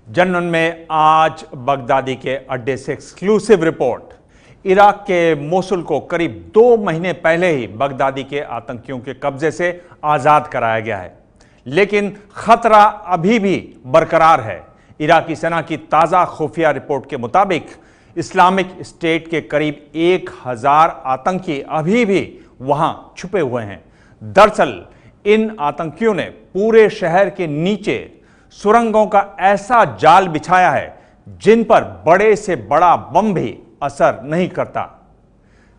जनन में आज बगदादी के अड्डे से एक्सक्लूसिव रिपोर्ट। इराक के मोसुल को करीब 2 महीने पहले ही बगदादी के आतंकियों के कब्जे से आजाद कराया गया है, लेकिन खतरा अभी भी बरकरार है। इराकी सेना की ताजा खुफिया रिपोर्ट के मुताबिक इस्लामिक स्टेट के करीब 1000 आतंकी अभी भी वहां छुपे हुए हैं। दरअसल इन आतंकियों ने पूरे शहर के नीचे सुरंगों का ऐसा जाल बिछाया है जिन पर बड़े से बड़ा बम भी असर नहीं करता।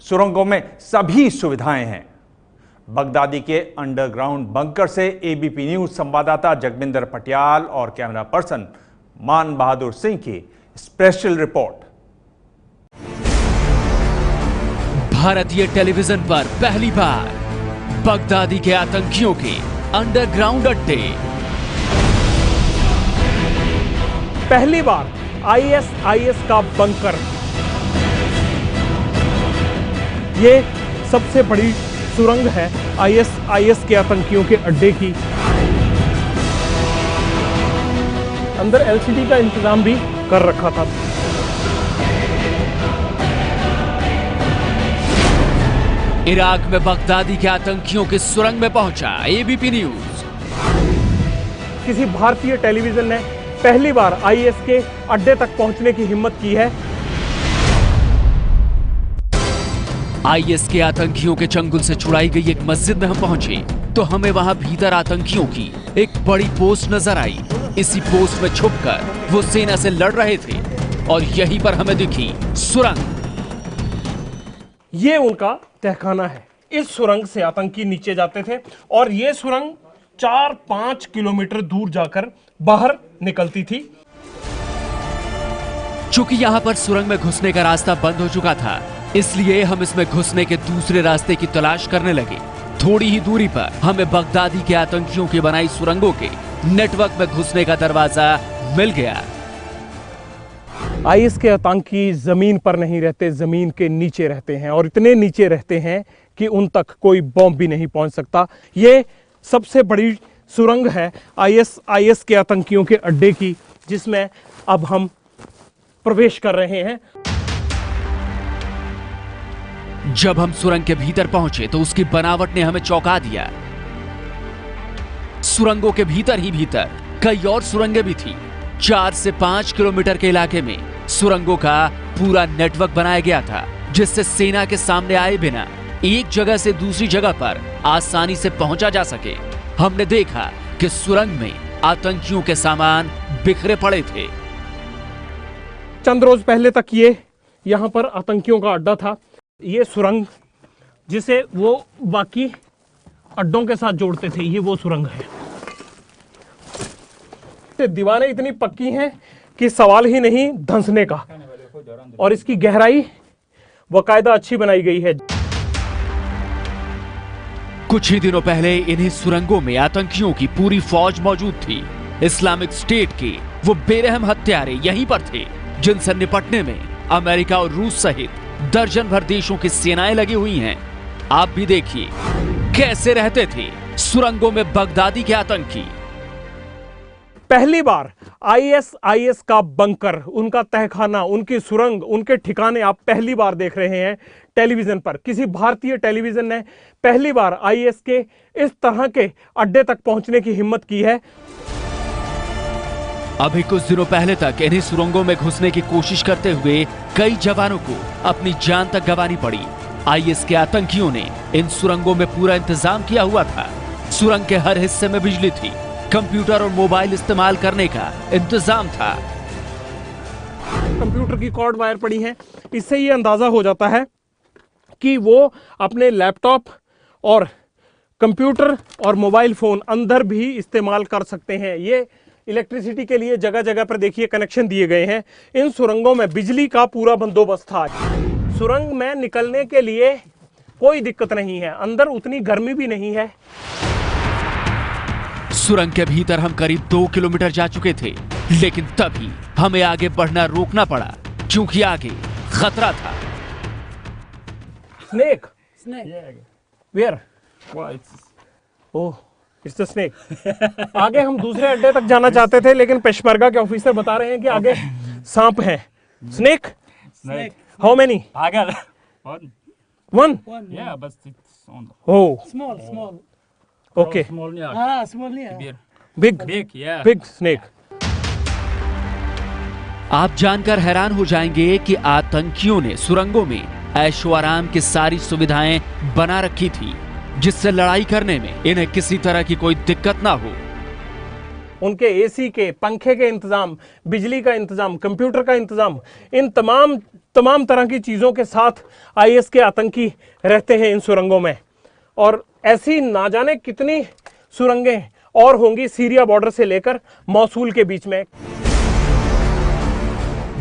सुरंगों में सभी सुविधाएं हैं। बगदादी के अंडरग्राउंड बंकर से एबीपी न्यूज संवाददाता जगविंदर पटियाल और कैमरा पर्सन मान बहादुर सिंह की स्पेशल रिपोर्ट। भारतीय टेलीविजन पर पहली बार बगदादी के आतंकियों के अंडरग्राउंड अड्डे। पहली बार आईएसआईएस का बंकर। ये सबसे बड़ी सुरंग है आईएसआईएस के आतंकियों के अड्डे की। अंदर एलसीडी का इंतजाम भी कर रखा था। इराक में बगदादी के आतंकियों के सुरंग में पहुंचा एबीपी न्यूज। किसी भारतीय टेलीविजन ने पहली बार आईएस के अड्डे तक पहुंचने की हिम्मत की है। आईएस के आतंकियों के चंगुल से छुड़ाई गई एक मस्जिद में हम पहुंचे तो हमें वहां भीतर आतंकियों की एक बड़ी पोस्ट नजर आई। इसी पोस्ट में छुपकर वो सेना से लड़ रहे थे और यहीं पर हमें दिखी सुरंग। ये उनका तहखाना है। इस सुरंग से आतंकी नीचे जाते थे और ये सुरंग 4-5 किलोमीटर दूर जाकर बाहर निकलती थी। चूंकि यहाँ पर सुरंग में घुसने का रास्ता बंद हो चुका था, इसलिए हम इसमें घुसने के दूसरे रास्ते की तलाश करने लगे। थोड़ी ही दूरी पर हमें बगदादी के आतंकियों की बनाई सुरंगों के नेटवर्क में घुसने का दरवाजा मिल गया। आईएस के आतंकी जमीन पर नहीं रहते, जमीन के नीचे रहते हैं और इतने नीचे रहते हैं कि उन तक कोई बॉम्ब भी नहीं पहुंच सकता। ये सबसे बड़ी सुरंग है आईएसआईएस के आतंकियों के अड्डे की, जिसमें अब हम प्रवेश कर रहे हैं। जब हम सुरंग के भीतर पहुंचे तो उसकी बनावट ने हमें चौंका दिया। सुरंगों के भीतर ही भीतर कई और सुरंगें भी थी। 4 से 5 किलोमीटर के इलाके में सुरंगों का पूरा नेटवर्क बनाया गया था, जिससे सेना के सामने आए बिना एक जगह से दूसरी जगह पर आसानी से पहुंचा जा सके। हमने देखा कि सुरंग में आतंकियों के सामान बिखरे पड़े थे। चंद रोज पहले तक ये यहां पर आतंकियों का अड्डा था। ये सुरंग जिसे वो बाकी अड्डों के साथ जोड़ते थे, ये वो सुरंग है। दीवारें इतनी पक्की हैं कि सवाल ही नहीं धंसने का, और इसकी गहराई बाकायदा अच्छी बनाई गई है। कुछ ही दिनों पहले इन्हीं सुरंगों में आतंकियों की पूरी फौज मौजूद थी। इस्लामिक स्टेट के वो बेरहम हत्यारे यहीं पर थे, जिनसे निपटने में अमेरिका और रूस सहित दर्जन भर देशों की सेनाएं लगी हुई हैं। आप भी देखिए कैसे रहते थे सुरंगों में बगदादी के आतंकी। पहली बार आईएसआईएस का बंकर, उनका तहखाना, उनकी सुरंग, उनके ठिकाने आप पहली बार देख रहे हैं टेलीविजन पर। किसी भारतीय टेलीविजन ने पहली बार आईएस के इस तरह के अड्डे तक पहुंचने की हिम्मत की है। अभी कुछ दिनों पहले तक इन्हीं सुरंगों में घुसने की कोशिश करते हुए कई जवानों को अपनी जान तक गंवानी पड़ी। आईएस के आतंकियों ने इन सुरंगों में पूरा इंतजाम किया हुआ था। सुरंग के हर हिस्से में बिजली थी, कंप्यूटर और मोबाइल इस्तेमाल करने का इंतजाम था। कंप्यूटर की कॉर्ड वायर पड़ी है। इससे ये अंदाजा हो जाता है कि वो अपने लैपटॉप और कंप्यूटर और मोबाइल फोन अंदर भी इस्तेमाल कर सकते हैं। ये इलेक्ट्रिसिटी के लिए जगह जगह पर देखिए कनेक्शन दिए गए हैं। इन सुरंगों में बिजली का पूरा बंदोबस्त था। सुरंग में निकलने के लिए कोई दिक्कत नहीं है, अंदर उतनी गर्मी भी नहीं है। सुरंग के भीतर हम करीब 2 किलोमीटर जा चुके थे, लेकिन तभी हमें आगे बढ़ना रोकना पड़ा, क्योंकि आगे खतरा था। Snake where? Oh, it's the snake. आगे हम दूसरे अड्डे तक जाना चाहते थे, लेकिन पेशमर्गा के ऑफिसर बता रहे हैं कि आगे सांप है। Snake, how many? पागल one? yeah but it's on Oh, Small. okay. small yeah Ah, small yeah. big Big, big yeah big snake. आप जानकर हैरान हो जाएंगे कि आतंकियों ने सुरंगों में ऐशो आराम की सारी सुविधाएं बना रखी थी, जिससे लड़ाई करने में इन्हें किसी तरह की कोई दिक्कत ना हो। उनके एसी के, पंखे के इंतजाम, बिजली का इंतजाम, कंप्यूटर का इंतजाम, इन तमाम तरह की चीज़ों के साथ आईएस के आतंकी रहते हैं इन सुरंगों में। और ऐसी ना जाने कितनी सुरंगें और होंगी सीरिया बॉर्डर से लेकर मौसूल के बीच में।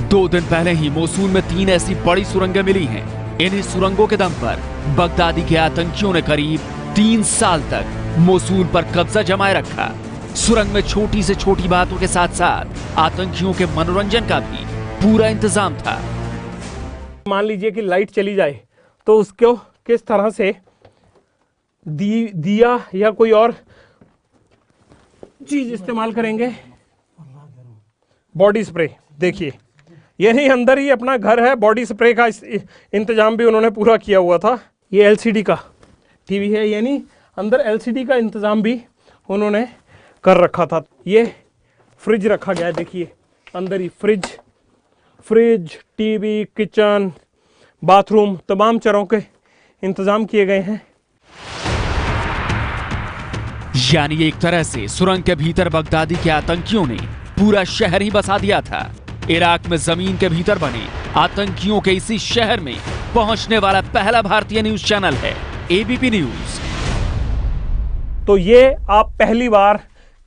2 दिन पहले ही मोसूल में 3 ऐसी बड़ी सुरंगें मिली हैं। इन्हीं सुरंगों के दम पर बगदादी के आतंकियों ने करीब 3 साल तक मोसूल पर कब्जा जमाए रखा। सुरंग में छोटी से छोटी बातों के साथ साथ आतंकियों के मनोरंजन का भी पूरा इंतजाम था। मान लीजिए कि लाइट चली जाए तो उसको किस तरह से दिया या कोई और चीज इस्तेमाल करेंगे। बॉडी स्प्रे, देखिए ये नहीं, अंदर ही अपना घर है, बॉडी स्प्रे का इंतजाम भी उन्होंने पूरा किया हुआ था। ये एलसीडी का टीवी है, यानी अंदर एलसीडी का इंतजाम भी उन्होंने कर रखा था। ये फ्रिज रखा गया है, देखिए अंदर ही फ्रिज, टीवी, किचन, बाथरूम, तमाम चरों के इंतजाम किए गए हैं। यानी एक तरह से सुरंग के भीतर बगदादी के आतंकियों ने पूरा शहर ही बसा दिया था। इराक में जमीन के भीतर बने आतंकियों के इसी शहर में पहुंचने वाला पहला भारतीय न्यूज चैनल है एबीपी न्यूज। तो ये आप पहली बार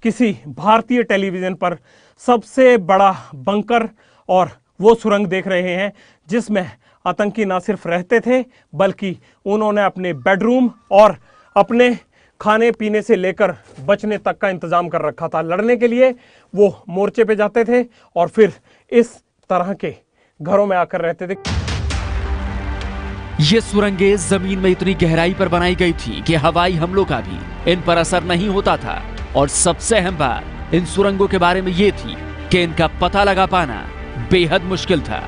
किसी भारतीय टेलीविजन पर सबसे बड़ा बंकर और वो सुरंग देख रहे हैं जिसमें आतंकी ना सिर्फ रहते थे बल्कि उन्होंने अपने बेडरूम और अपने खाने पीने से लेकर बचने तक का इंतजाम कर रखा था। लड़ने के लिए वो मोर्चे पे जाते थे और फिर इस तरह के घरों में आकर रहते थे। ये सुरंगें जमीन में इतनी गहराई पर बनाई गई थी कि हवाई हमलों का भी इन पर असर नहीं होता था। और सबसे अहम बात इन सुरंगों के बारे में ये थी कि इनका पता लगा पाना बेहद मुश्किल था।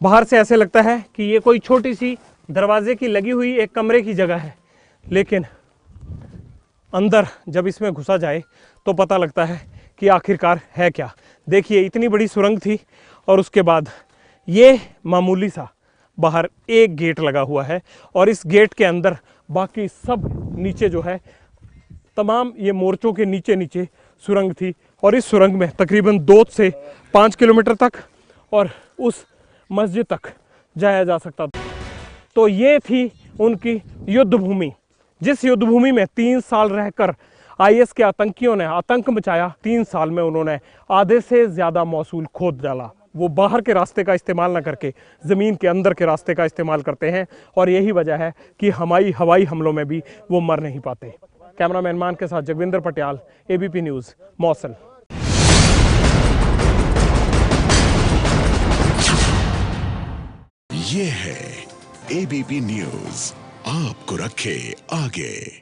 बाहर से ऐसे लगता है कि ये कोई छोटी सी दरवाजे की लगी हुई एक कमरे की जगह है, लेकिन अंदर जब इसमें घुसा जाए तो पता लगता है कि आखिरकार है क्या। देखिए इतनी बड़ी सुरंग थी और उसके बाद ये मामूली सा बाहर एक गेट लगा हुआ है और इस गेट के अंदर बाकी सब नीचे जो है तमाम ये मोर्चों के नीचे सुरंग थी। और इस सुरंग में तकरीबन 2 से 5 किलोमीटर तक और उस मस्जिद तक जाया जा सकता था। तो ये थी उनकी युद्ध भूमि, जिस युद्ध भूमि में 3 साल रहकर आईएस के आतंकियों ने आतंक मचाया। 3 साल में उन्होंने आधे से ज़्यादा मौसूल खोद डाला। वो बाहर के रास्ते का इस्तेमाल ना करके ज़मीन के अंदर के रास्ते का इस्तेमाल करते हैं और यही वजह है कि हवाई हमलों में भी वो मर नहीं पाते। कैमरामैन मान के साथ जगविंदर पटियाल, एबीपी न्यूज़, मौसल। ये है एबीपी न्यूज़, आपको रखे आगे।